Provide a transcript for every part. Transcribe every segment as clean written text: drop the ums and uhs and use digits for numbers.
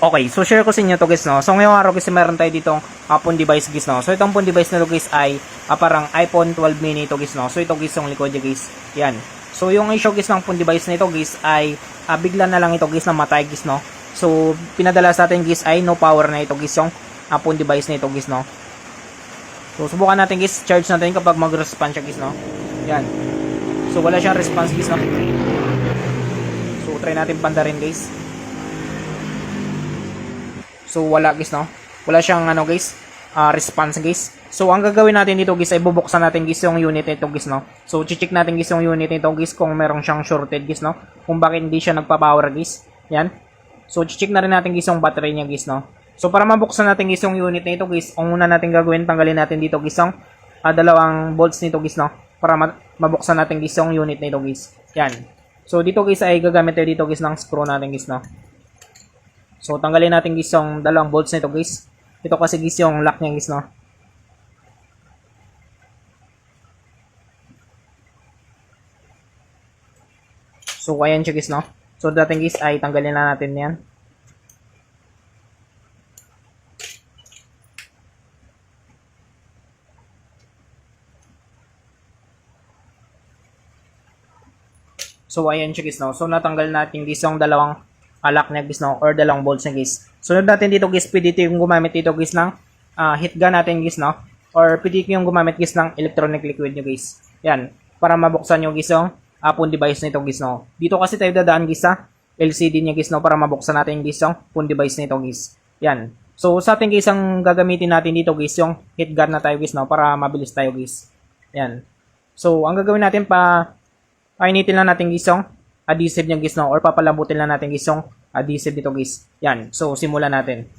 Okay, so share ko sa inyo to guys, no. So ngayong araw kasi meron tayo ditong phone device guys, no. So itong phone device na to guys ay parang iPhone 12 mini to guys, no. So ito guys yung likod niya guys. Yan. So yung issue guys ng phone device nito guys ay bigla na lang ito guys na matay guys, no. So pinadala sa atin guys ay no power na ito guys yung phone device nito guys, no. So subukan natin guys, charge natin kapag mag-response siya guys, no. Yan. So wala siyang response guys, no. So try natin pandarin guys. So wala guys, no. Wala siyang ano guys, response guys. So ang gagawin natin dito guys ay bubuksan natin guys yung unit nito guys, no. So check natin guys yung unit nito guys kung meron siyang shorted guys, no. Kung bakit hindi siya nagpa-power guys. Yan. So check na rin natin guys yung battery niya guys, no. So para mabuksan natin guys yung unit nito guys, ang una natin gagawin, tanggalin natin dito guys yung dalawang bolts nito guys, no. Para mabuksan natin guys yung unit nito guys. Yan. So dito guys ay gagamit tayo dito guys ng screw natin guys, no. So, tanggalin natin guys yung dalawang bolts nito guys. Ito kasi guys yung lock niya guys, no. So, ayan siya guys, no. So, dating guys ay tanggalin na natin yan. So, ayan siya guys, no. So, natanggal natin guys yung dalawang lock niya guys, no, or dalawang bolts niya guys. Sunod natin dito guys, pwede yung gumamit dito guys ng heat gun natin guys, no, or pwede yung gumamit guys ng electronic liquid nyo guys. Yan, para mabuksan nyo guys yung phone device nito guys, no. Dito kasi tayo dadaan guys sa LCD niya guys, no, para mabuksan natin guys yung phone device nito guys. Yan. So sa atin guys, ang gagamitin natin dito guys yung heat gun na tayo guys, no, para mabilis tayo guys. Yan. So ang gagawin natin, painitin lang natin guys yung adhesive niya guys, no, or papalambutin lang natin guys yung adhesive dito guys. Yan. So simulan natin.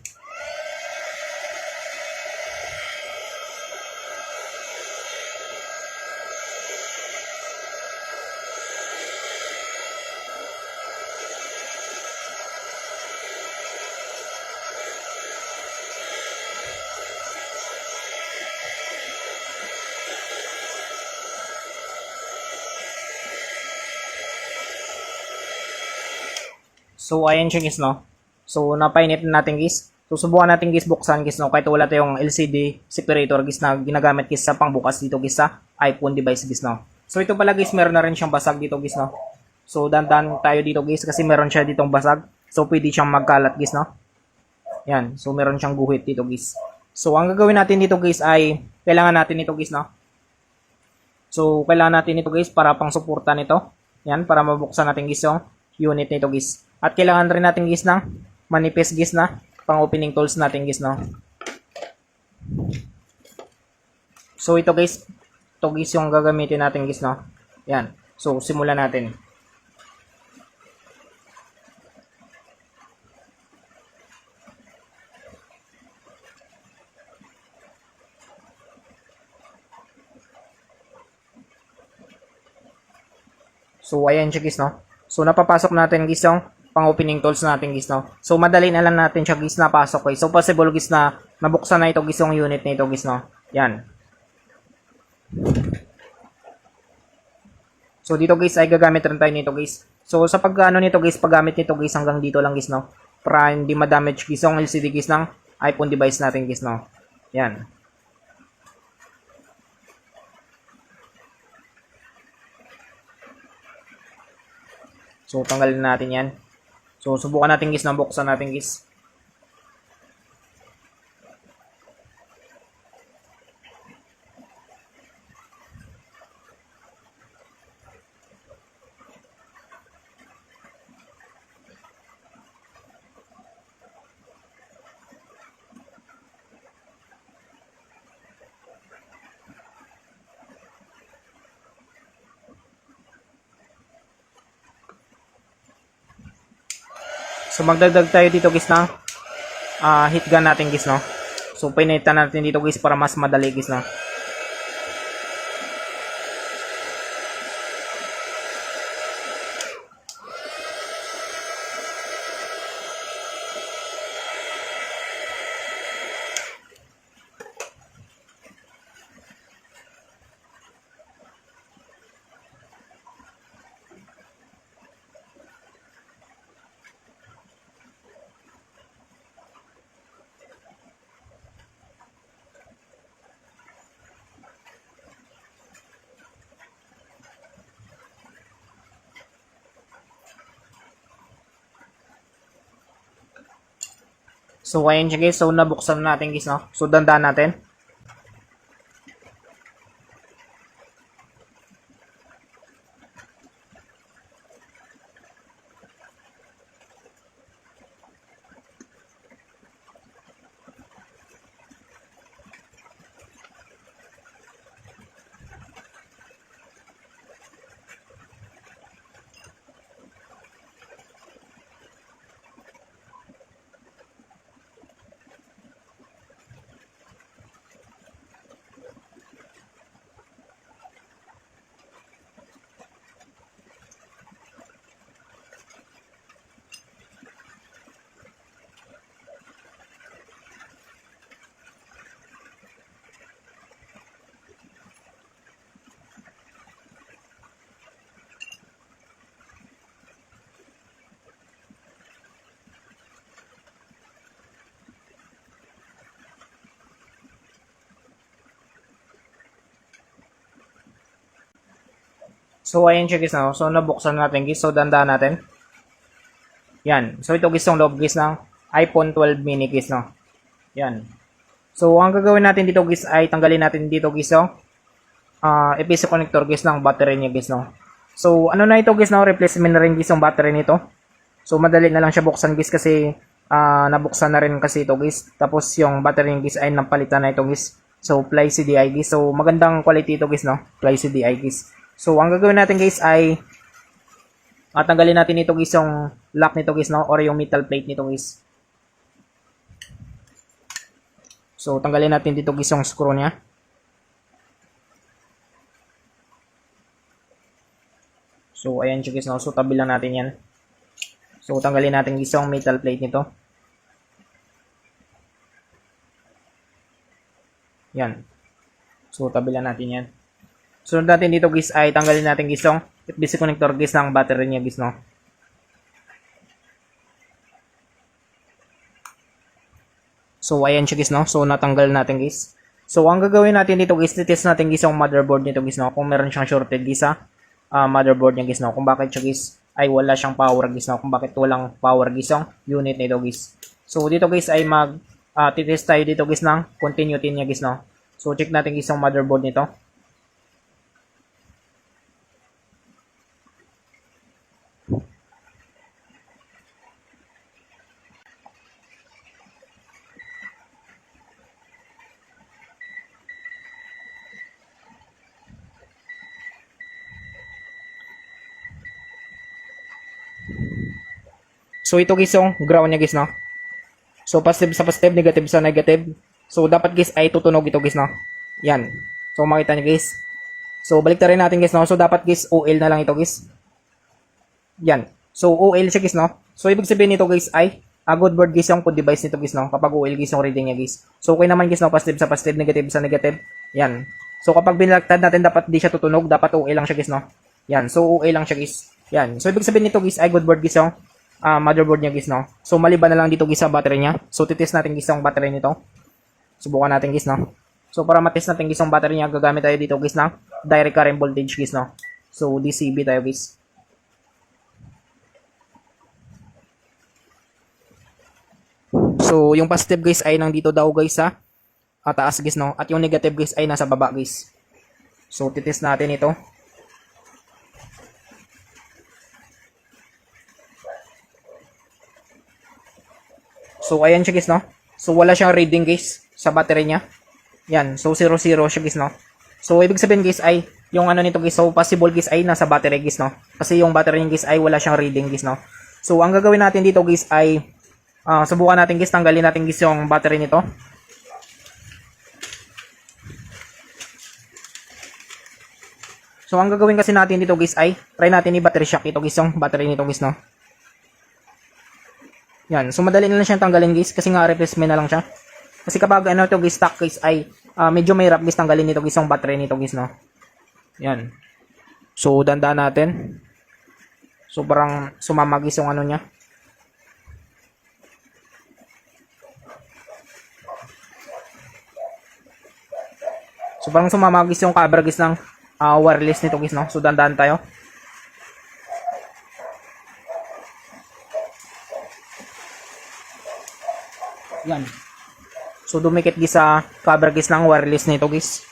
So, ayan siya guys, no. So, napainit na natin guys. So, subukan natin guys buksan guys, no. Kahit wala tayong LCD separator guys na ginagamit guys sa pangbukas dito guys sa iPhone device guys, no. So, ito pala guys, meron na rin siyang basag dito guys, no. So, dandan tayo dito guys kasi meron siya ditong basag. So, pwede siyang magkalat guys, no. Yan. So, meron siyang guhit dito guys. So, ang gagawin natin dito guys ay kailangan natin ito guys, no. So, kailangan natin ito guys para pang suporta nito. Yan, para mabuksan natin guys yung unit nito guys. At kailangan rin natin guys ng manipis guys na pang opening tools natin guys, no. So ito guys yung gagamitin natin guys, no. Yan. So simulan natin. So ayan siya guys, no. So napapasok natin guys yung pang opening tools natin guys, no. So madali na lang natin siya guys napasok guys. So possible guys na nabuksan na ito guys yung unit nito guys, no. Yan. So dito guys ay gagamit rin tayo nito guys. So sa paggaano nito guys, paggamit nito guys hanggang dito lang guys, no. Para hindi ma-damage guys yung LCD guys ng iPhone device natin guys, no. Yan. So tanggalin natin yan. So, subukan natin guys na buksan natin guys. So, magdagdag tayo dito guys na heat gun natin guys, no. So, pinitan natin dito guys para mas madali guys, no. So ayan siya guys, so nabuksan natin guys, no? So dandan natin. So ayan siya guys, no? So nabuksan natin guys, so dandan natin. Yan. So ito guys yung loob guys ng iPhone 12 mini guys, no? Yan. So ang gagawin natin dito guys ay tanggalin natin dito guys yung EPC connector guys ng battery niya guys, no? So ano na ito guys, no? Replacement na rin guys yung battery nito. So madali na lang siya buksan guys kasi nabuksan na rin kasi ito guys. Tapos yung battery niya guys ay napalitan na ito guys. So Fly CDI guys. So magandang quality ito guys, no? Fly CDI guys. So ang gagawin natin guys ay tanggalin natin ito guys yung lock nito guys, no? Or yung metal plate nito guys. So tanggalin natin dito guys yung screw niya. So ayan siya guys, no? So tabi lang natin yan. So tanggalin natin guys yung metal plate nito. Yan. So tabi lang natin yan. Sunod natin dito guys ay tanggalin natin guys yung USB connector guys ng battery niya guys, no? So ayan siya guys, no? So natanggal natin guys. So ang gagawin natin dito guys, titest natin guys yung motherboard nito guys, no? Kung meron siyang shorted guys sa motherboard niya guys, no? Kung bakit siya guys ay wala siyang power guys, no? Kung bakit walang power guys yung unit nito guys. So dito guys ay titest tayo dito guys ng continuity niya guys, no? So check natin guys yung motherboard nito. So ito guys yung ground niya guys, no? So positive sa positive, negative sa negative. So dapat guys ay tutunog ito guys, no? Yan. So makita niyo guys. So baliktarin natin guys, no? So dapat guys OL na lang ito guys. Yan. So OL siya guys, no? So ibig sabihin nito guys ay good board guys yung code device nito guys, no? Kapag OL guys yung reading niya guys. So okay naman guys, no? Positive sa positive, negative sa negative. Yan. So kapag binaliktad natin dapat di siya tutunog, dapat OL lang siya guys, no? Yan. So OL lang siya guys. Yan. So ibig sabihin nito guys ay good board guys yung motherboard niya guys, no? So maliban na lang dito guys sa battery niya. So titest natin guys yung battery nito. Subukan natin guys, no? So para matest natin guys yung battery niya, gagamit tayo dito guys ng direct current voltage guys, no? So DCB tayo guys. So yung positive guys ay nandito daw guys sa taas guys, no? At yung negative guys ay nasa baba guys. So titest natin ito. So ayan siya guys, no? So wala siyang reading guys sa battery niya. Yan, so 0 siya guys, no? So ibig sabihin guys ay yung ano nito guys, so possible guys ay nasa battery guys, no? Kasi yung battery niya guys ay wala siyang reading guys, no? So ang gagawin natin dito guys ay subukan natin guys, tanggalin natin guys yung battery nito. So ang gagawin kasi natin dito guys ay try natin i-battery shock ito guys, yung battery nito guys, no? Yan, so madali na lang siyang tanggalin guys kasi nga replacement na lang siya. Kasi kapag ano to guys, stock guys ay medyo mahirap guys tanggalin nito guys yung battery nito guys, no. Yan. So dandaan natin. So parang sumama guys yung ano niya. So parang sumama guys yung cover guys ng wireless nito guys, no. So dandaan tayo. Yan. So dumikit guys sa cover guys ng wireless nito guys.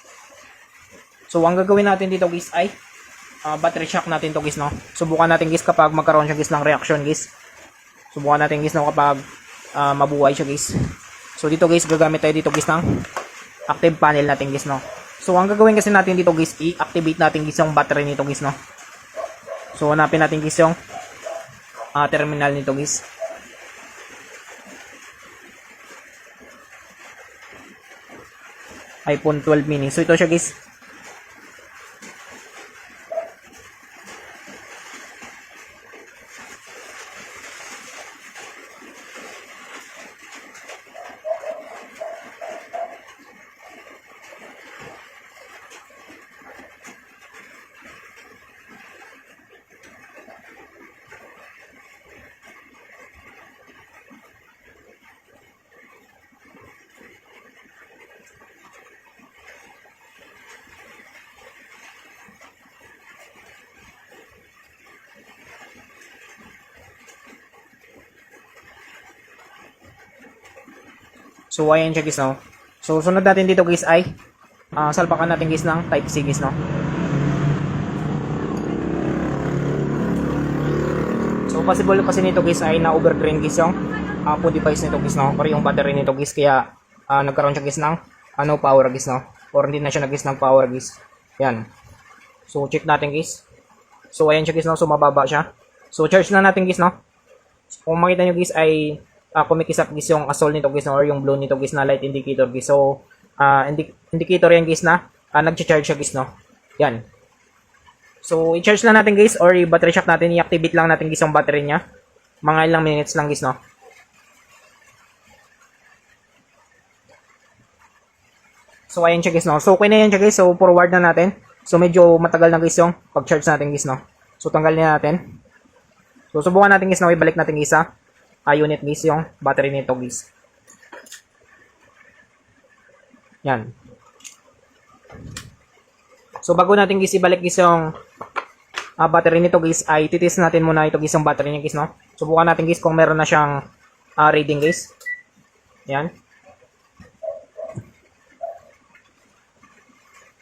So ang gagawin natin dito guys ay battery shock natin to guys, no. Subukan natin guys kapag magkaroon siya guys ng reaction guys. Subukan natin guys, no, kapag mabuhay siya guys. So dito guys gagamit tayo dito guys ng active panel natin guys, no. So ang gagawin kasi natin dito guys, i-activate natin guys yung battery nito guys, no. So hanapin natin guys yung terminal nito guys. iPhone 12 mini. So ito siya guys. So ayan siya guys, no. So sunod natin dito guys ay salpakan natin guys ng type C guys, no. So possible kasi nito guys ay na-overdrain guys yung phone device nito guys, no, or yung battery nito guys, kaya nagkaroon siya guys ng power guys, no, or hindi na siya nag-guys ng power guys. Yan. So check natin guys. So ayan siya guys, no. So mababa siya. So charge na natin guys, no. So, kung makita nyo guys ay kumikisap guys yung asol nito guys, no, or yung blue nito guys na light indicator guys. So indicator yan guys na nag-charge siya guys, no. Yan. So i-charge lang natin guys, or i-battery shock natin, i-activate lang natin guys yung battery niya. Mga ilang minutes lang guys, no. So ayan siya guys, no. So okay na yan siya guys. So forward na natin. So medyo matagal na guys yung pag-charge natin guys, no. So tanggalin na natin. So subukan natin guys, no, ibalik natin guys sa unit guys yung battery nito guys. Yan. So bago natin guys ibalik guys yung battery nito guys, ay titest natin muna ito guys yung battery niya guys, no. Subukan natin guys kung meron na siyang reading guys. Yan.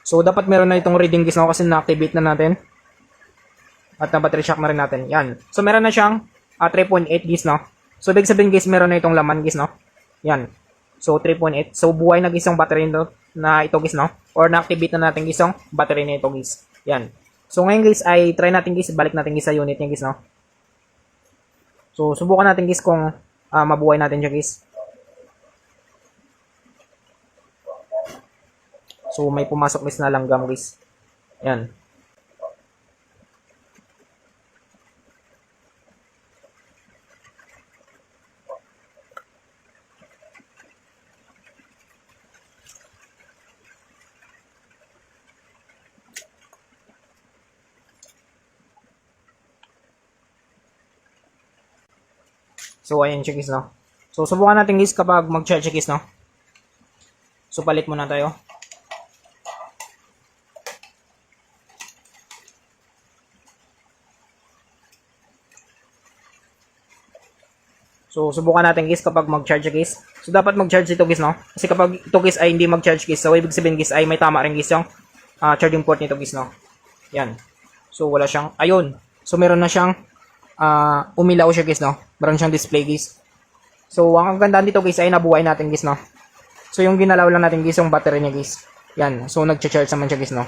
So dapat meron na itong reading guys, no, kasi na-activate na natin. At na-battery shock na rin natin. Yan. So meron na siyang 3.8 guys, no. So ibig sabihin guys, meron na itong laman guys, no. Yan. So 3.8. So buhay na guys yung battery nito na ito guys, no. Or na-activate na natin guys yung battery nito guys. Yan. So ngayon guys ay try natin guys, balik natin guys sa unit niya guys, no. So subukan natin guys kung mabuhay natin siya guys. So may pumasok guys na langgam guys. Yan. So ayan siya guys, no. So subukan natin guys kapag mag-charge guys, no. So palit muna tayo. So subukan natin guys kapag mag-charge guys. So dapat mag-charge ito guys, no. Kasi kapag ito guys ay hindi mag-charge guys, so ibig sabihin guys ay may tama rin guys yung charging port nito guys, no. Yan. So wala siyang, ayun. So meron na siyang umilaw siya guys, no. Meron siyang display guys. So ang gandaan dito guys ay nabuhay natin guys, no. So yung ginalaw lang natin guys yung battery niya guys. Yan. So nagcha-charge naman siya guys, no.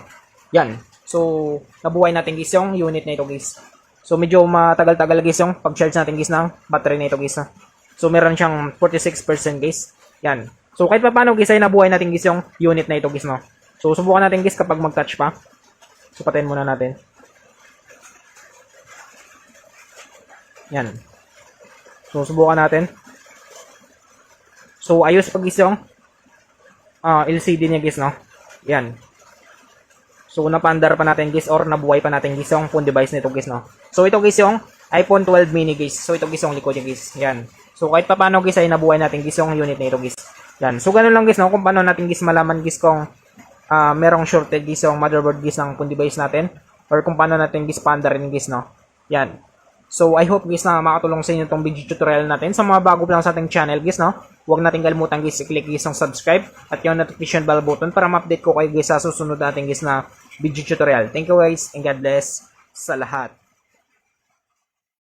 Yan. So nabuhay natin guys yung unit na ito guys. So medyo matagal-tagal guys yung pag-charge natin guys ng battery na ito guys, no. So meron siyang 46% guys. Yan. So kahit pa paano guys ay nabuhay natin guys yung unit na ito guys, no. So subukan natin guys kapag mag-touch pa. So patayin muna natin. Yan. So subukan natin. So ayos pa guys yung LCD niya guys, no. Yan. So napandar pa natin guys, or nabuhay pa natin guys yung phone device nito guys, no. So ito guys yung iPhone 12 mini guys. So ito guys yung likod niya guys. Yan. So kahit pa paano guys ay nabuhay natin guys yung unit nito guys. Yan. So ganun lang guys, no, kung paano natin guys malaman guys kung merong shorted guys yung motherboard guys ng phone device natin, or kung paano natin guys paandarin guys, no. Yan. So, I hope guys na makatulong sa inyo itong video tutorial natin. Sa mga bago pa lang sa ating channel guys, no? Huwag natin kalimutan guys, i-click guys ang subscribe at yung notification bell button para ma-update ko kayo guys sa susunod natin guys na video tutorial. Thank you guys and God bless sa lahat.